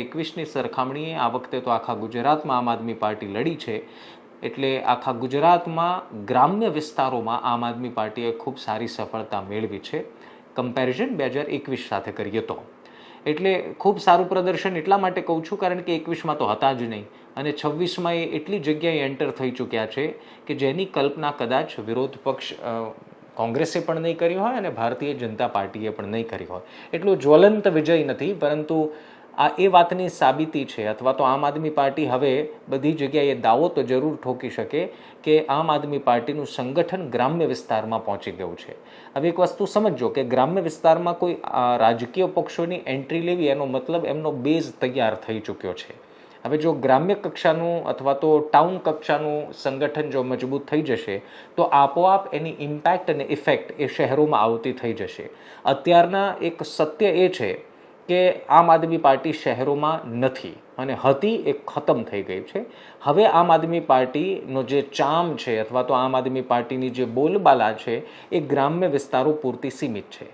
2021ની સરખામણીએ આ વખતે તો આખા ગુજરાતમાં આમ આદમી પાર્ટી લડી છે, એટલે આખા ગુજરાતમાં ગ્રામ્ય વિસ્તારોમાં આમ આદમી પાર્ટીએ ખૂબ સારી સફળતા મેળવી છે કમ્પેરિઝન 2021 સાથે કરીએ તો. એટલે ખૂબ સારું પ્રદર્શન એટલા માટે કહું છું કારણ કે 21માં તો હતા જ નહીં, અને 26માં એ એટલી જગ્યાએ એન્ટર થઈ ચૂક્યા છે કે જેની કલ્પના કદાચ વિરોધ પક્ષ કોંગ્રેસે પણ નહીં કરી હોય અને ભારતીય જનતા પાર્ટીએ પણ નહીં કરી હોય. એટલું જ્વલંત વિજય નથી, પરંતુ આ એ વાતની સાબિતી છે, અથવા તો આમ આદમી પાર્ટી હવે બધી જગ્યાએ દાવો તો જરૂર ઠોકી શકે કે આમ આદમી પાર્ટીનું સંગઠન ગ્રામ્ય વિસ્તારમાં પહોંચી ગયું છે. હવે એક વસ્તુ સમજો કે ગ્રામ્ય વિસ્તારમાં કોઈ રાજકીય પક્ષોની એન્ટ્રી લેવી એનો મતલબ એમનો બેઝ તૈયાર થઈ ચૂક્યો છે. હવે જો ગ્રામ્ય કક્ષાનું અથવા તો ટાઉન કક્ષાનું સંગઠન જો મજબૂત થઈ જશે તો આપોઆપ એની ઇમ્પેક્ટ અને ઇફેક્ટ એ શહેરોમાં આવતી થઈ જશે. અત્યારના એક સત્ય એ છે કે આમ આદમી પાર્ટી શહેરોમાં નથી અને હતી એ ખતમ થઈ ગઈ છે. હવે આમ આદમી પાર્ટીનો જે ચાર્મ છે અથવા તો આમ આદમી પાર્ટીની જે બોલબાલા છે એ ગ્રામ્ય વિસ્તારો પૂરતી સીમિત છે.